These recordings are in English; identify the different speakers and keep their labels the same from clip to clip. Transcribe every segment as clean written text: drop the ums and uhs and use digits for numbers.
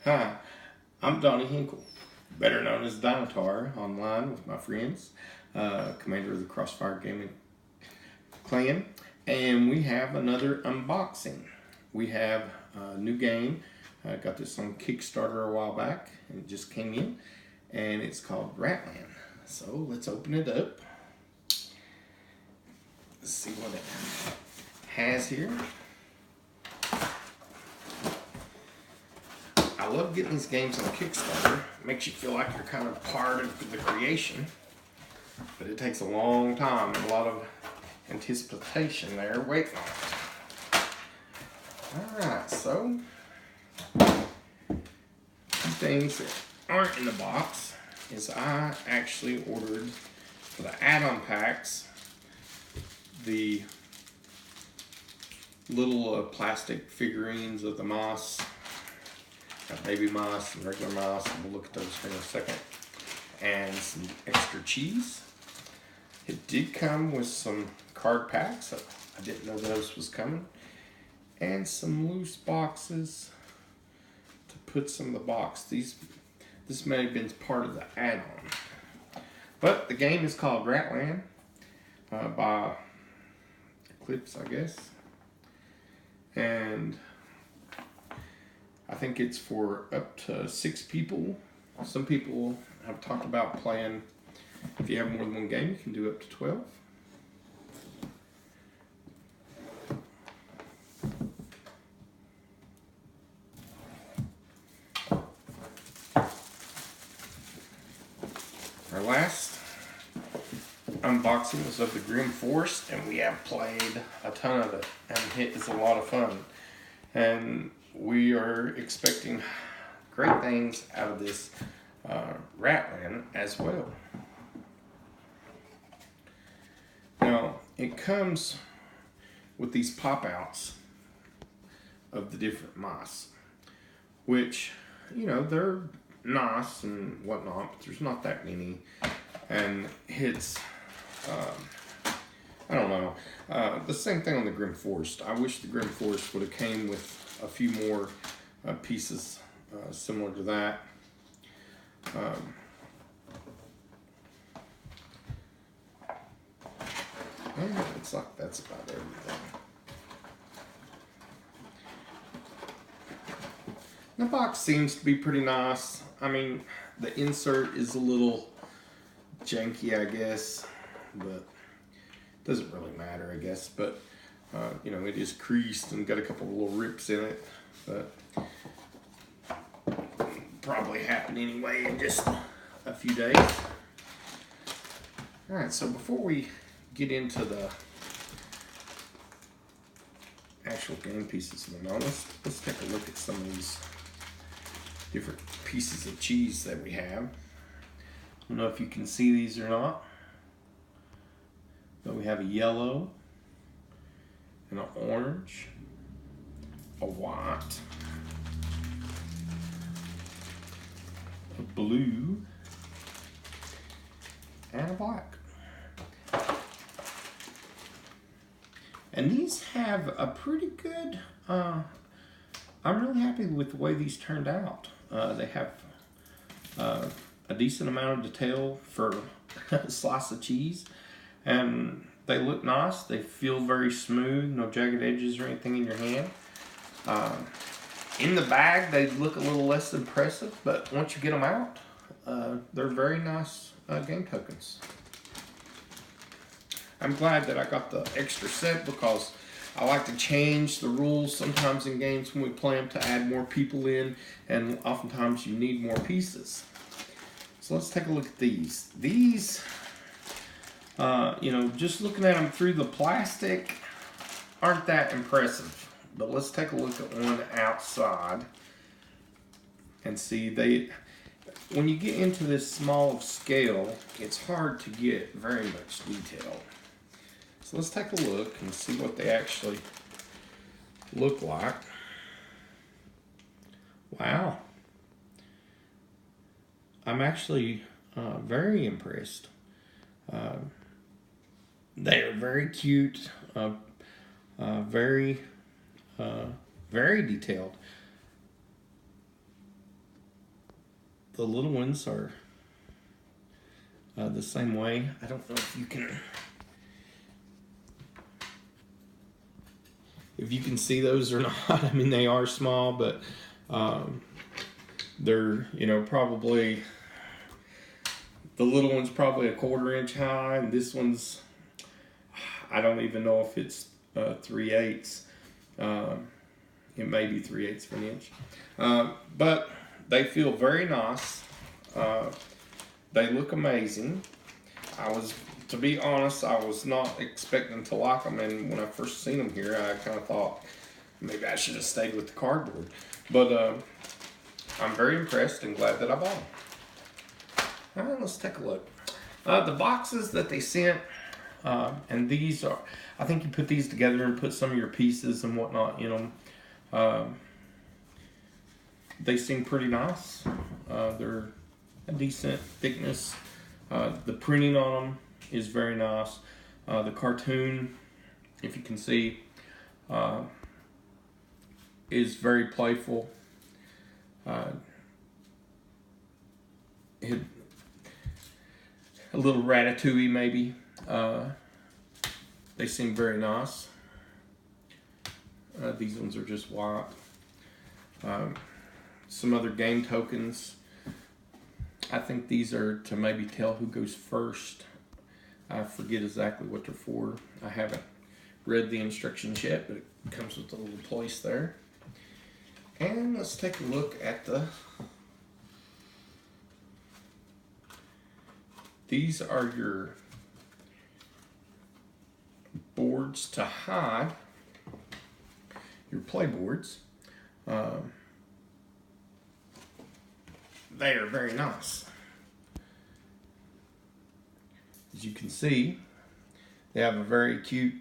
Speaker 1: Hi, I'm Donnie Hinkle, better known as Dinotar online with my friends, commander of the Crossfire Gaming clan, and we have another unboxing. We have a new game. I got this on Kickstarter a while back, and it just came in, and it's called Ratland. So let's open it up. Let's see what it has here. I love getting these games on Kickstarter. It makes you feel like you're kind of part of the creation, but it takes a long time and a lot of anticipation there waiting on it. Alright, so two things that aren't in the box is I actually ordered for the add-on packs the little plastic figurines of the moss. Got baby moss and regular moss, and we'll look at those here in a second. And some extra cheese. It did come with some card packs. I didn't know those was coming. And some loose boxes to put some of the box. This may have been part of the add-on. But the game is called Ratland by Eclipse, I guess. And I think it's for up to 6 people. Some people have talked about playing, if you have more than one game, you can do up to 12. Our last unboxing was of the Grim Forest, and we have played a ton of it, and it is a lot of fun. And we are expecting great things out of this Ratland as well. Now, it comes with these pop-outs of the different moss, which, you know, they're nice and whatnot, but there's not that many. And it's, I don't know, the same thing on the Grim Forest. I wish the Grim Forest would have came with a few more pieces similar to that. And it looks like that's about everything. The box seems to be pretty nice. I mean, the insert is a little janky, I guess, but doesn't really matter, I guess. But you know, it is creased and got a couple of little rips in it, but probably happen anyway in just a few days. All right, so before we get into the actual game pieces, let's take a look at some of these different pieces of cheese that we have. I don't know if you can see these or not, but we have a yellow, and an orange, a white, a blue, and a black. And these have a pretty good, I'm really happy with the way these turned out. They have a decent amount of detail for a slice of cheese, and they look nice. They feel very smooth, no jagged edges or anything in your hand. In the bag, they look a little less impressive, but once you get them out, they're very nice game tokens. I'm glad that I got the extra set because I like to change the rules sometimes in games when we play them to add more people in, and oftentimes you need more pieces. So let's take a look at these. These, you know, just looking at them through the plastic aren't that impressive. But let's take a look at one outside and see when you get into this small scale, it's hard to get very much detail. So let's take a look and see what they actually look like. Wow. I'm actually very impressed. They are very cute, very detailed. the little ones are the same way. I don't know if you can see those or not. I mean, they are small, but they're, you know, probably, the little one's probably 1/4 inch high, and this one's, I don't even know if it's 3/8. It may be 3/8 of an inch. But they feel very nice. They look amazing. To be honest, I was not expecting to like them, and when I first seen them here, I kind of thought maybe I should have stayed with the cardboard. But I'm very impressed and glad that I bought them. Let's take a look. The boxes that they sent, and these are, I think you put these together and put some of your pieces and whatnot in them. They seem pretty nice. They're a decent thickness. The printing on them is very nice. The cartoon, if you can see, is very playful. A little ratatouille maybe. They seem very nice. These ones are just white. Some other game tokens. I think these are to maybe tell who goes first. I forget exactly what they're for. I haven't read the instructions yet, but it comes with a little place there. And let's take a look at these are your boards to hide, your play boards. They are very nice. As you can see, they have a very cute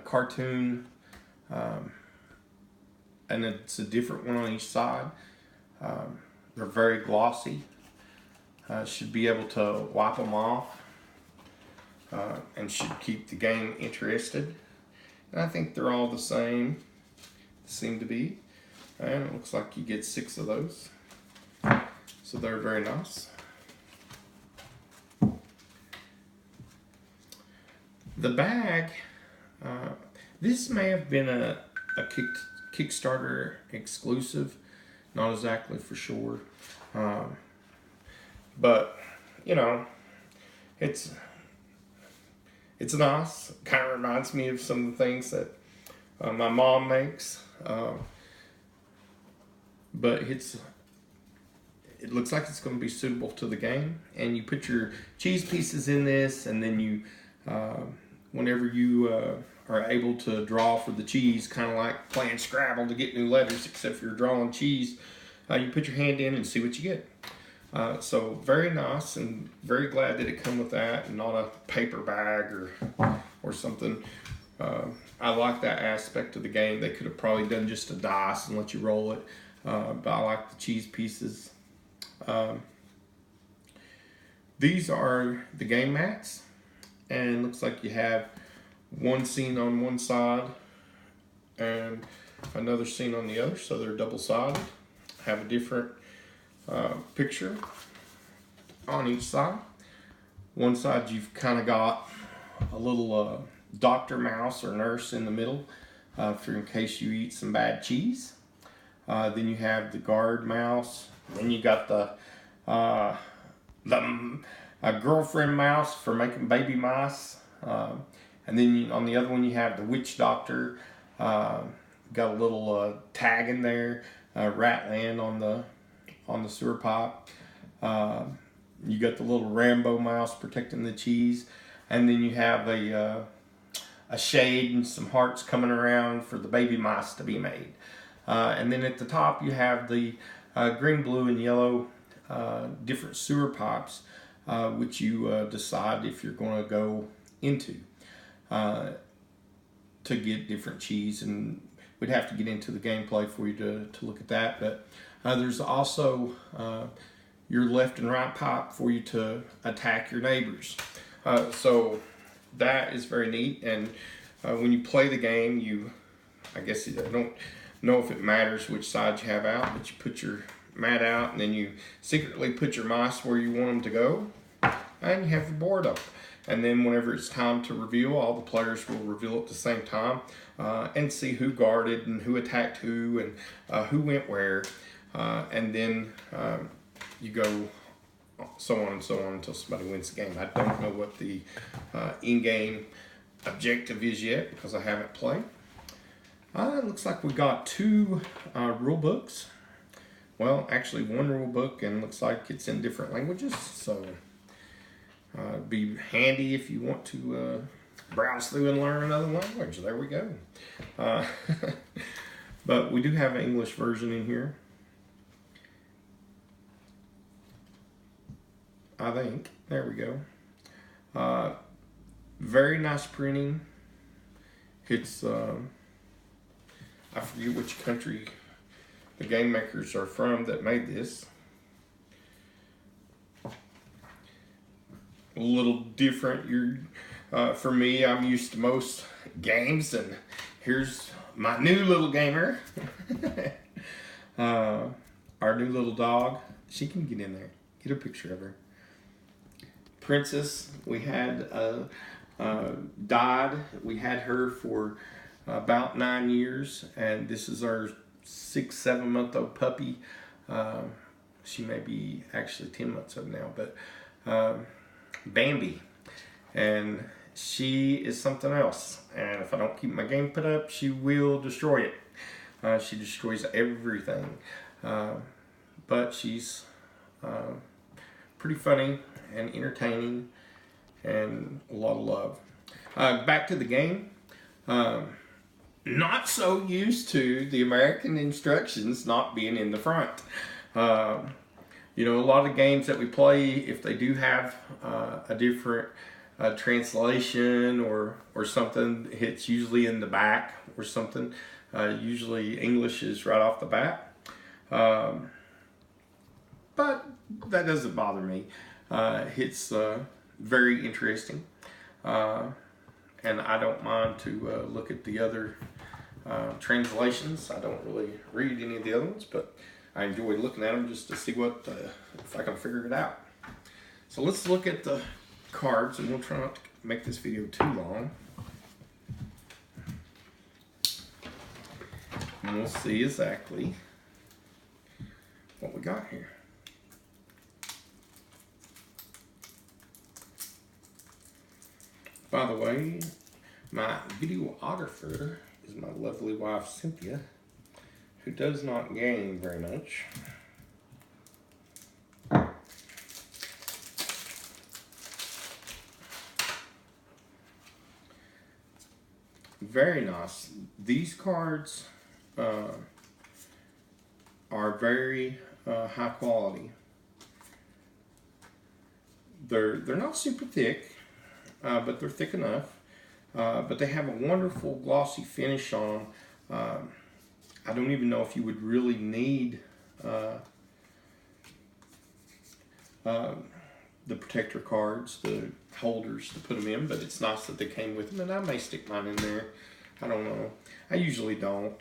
Speaker 1: cartoon, and it's a different one on each side. They're very glossy. Should be able to wipe them off, and should keep the game interested. And I think they're all the same, seem to be. And it looks like you get 6 of those. So they're very nice. The bag, this may have been a Kickstarter exclusive, not exactly for sure. But, you know, it's nice. Kind of reminds me of some of the things that my mom makes. But it looks like it's going to be suitable to the game. And you put your cheese pieces in this, and then you, whenever you are able to draw for the cheese, kind of like playing Scrabble to get new letters, except if you're drawing cheese, you put your hand in and see what you get. So very nice, and very glad that it come with that and not a paper bag or something. I like that aspect of the game. They could have probably done just a dice and let you roll it, but I like the cheese pieces. These are the game mats, and it looks like you have one scene on one side and another scene on the other, so they're double-sided. Have a different picture on each side. One side you've kind of got a little doctor mouse or nurse in the middle for in case you eat some bad cheese. Then you have the guard mouse. Then you got the girlfriend mouse for making baby mice. And then on the other one you have the witch doctor. Got a little tag in there, Ratland on the sewer pipe. You got the little Rambo mouse protecting the cheese, and then you have a shade and some hearts coming around for the baby mice to be made. And then at the top you have the green, blue, and yellow different sewer pipes, which you decide if you're going to go into to get different cheese, and we'd have to get into the gameplay for you to look at that. But there's also your left and right pipe for you to attack your neighbors. So that is very neat. And when you play the game, I guess I don't know if it matters which side you have out, but you put your mat out, and then you secretly put your mice where you want them to go, and you have your board up. And then whenever it's time to reveal, all the players will reveal at the same time, and see who guarded and who attacked who, and who went where. And then you go so on and so on until somebody wins the game. I don't know what the in-game objective is yet because I haven't played. It looks like we got 2 rule books. Well, actually 1 rule book, and looks like it's in different languages. So it'd be handy if you want to browse through and learn another language. There we go. But we do have an English version in here, I think. There we go. Very nice printing. It's I forget which country the game makers are from that made this. A little different. For me, I'm used to most games, and here's my new little gamer. Our new little dog. She can get in there. Get a picture of her. Princess, we had died. We had her for about 9 years, and this is our 6-7 month old puppy. She may be actually 10 months old now, but Bambi, and she is something else, and if I don't keep my game put up, she will destroy it. She destroys everything, but she's pretty funny and entertaining and a lot of love. Back to the game. Not so used to the American instructions not being in the front. You know, a lot of games that we play, if they do have a different translation or something, it's usually in the back or something. Usually English is right off the bat. But that doesn't bother me. It's very interesting. And I don't mind to look at the other translations. I don't really read any of the other ones, but I enjoy looking at them just to see what if I can figure it out. So let's look at the cards, and we'll try not to make this video too long. And we'll see exactly what we got here. By the way, my videographer is my lovely wife, Cynthia, who does not game very much. Very nice. These cards are very high quality. They're not super thick, but they're thick enough. But they have a wonderful glossy finish on them. I don't even know if you would really need the protector cards, the holders to put them in, but it's nice that they came with them, and I may stick mine in there. I don't know. I usually don't.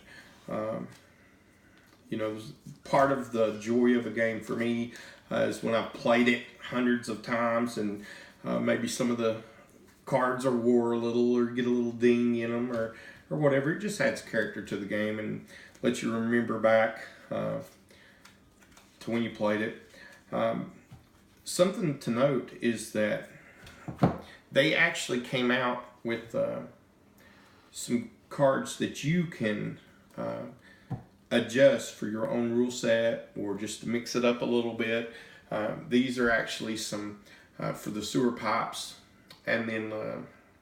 Speaker 1: You know, part of the joy of a game for me is when I've played it hundreds of times, and maybe some of the cards are wore a little or get a little ding in them or whatever. It just adds character to the game and lets you remember back to when you played it. Something to note is that they actually came out with some cards that you can adjust for your own rule set or just to mix it up a little bit. These are actually some for the sewer pipes, and then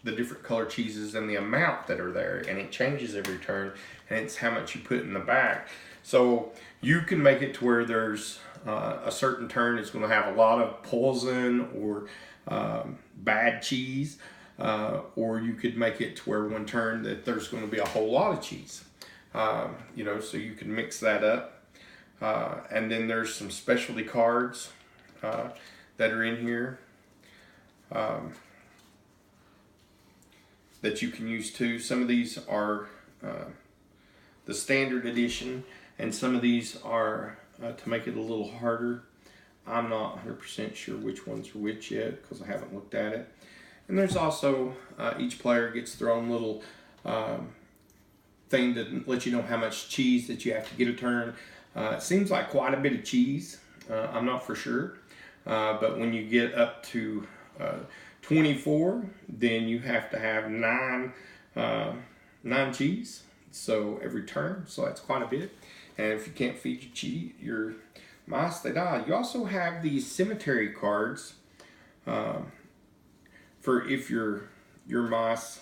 Speaker 1: the different color cheeses and the amount that are there, and it changes every turn, and it's how much you put in the back. So you can make it to where there's a certain turn is going to have a lot of poison or bad cheese, or you could make it to where one turn that there's going to be a whole lot of cheese. You know, so you can mix that up. And then there's some specialty cards that are in here that you can use too. Some of these are the standard edition, and some of these are to make it a little harder. I'm not 100% sure which ones are which yet because I haven't looked at it. And there's also, each player gets their own little thing to let you know how much cheese that you have to get a turn. It seems like quite a bit of cheese. I'm not for sure. But when you get up to 24, then you have to have 9 cheese. So every turn, so that's quite a bit. And if you can't feed your mice, they die. You also have these cemetery cards for if your mice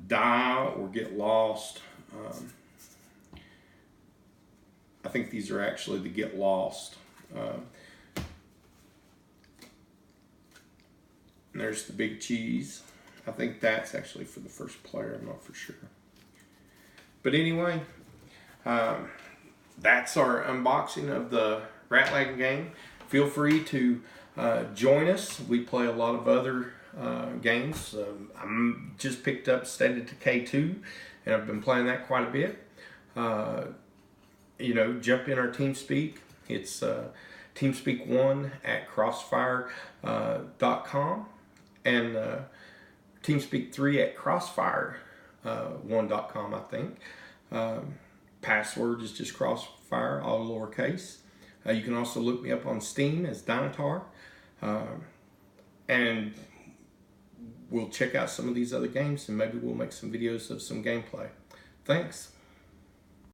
Speaker 1: die or get lost. I think these are actually the get lost. And there's the big cheese. I think that's actually for the first player. I'm not for sure. But anyway, that's our unboxing of the Ratland game. Feel free to join us. We play a lot of other games. I'm just picked up State of Decay 2, and I've been playing that quite a bit. You know, jump in our TeamSpeak. It's TeamSpeak1 at crossfire.com and TeamSpeak3 at crossfire1.com, I think. Password is just crossfire, all lowercase. You can also look me up on Steam as Dinotar. And we'll check out some of these other games and maybe we'll make some videos of some gameplay. Thanks.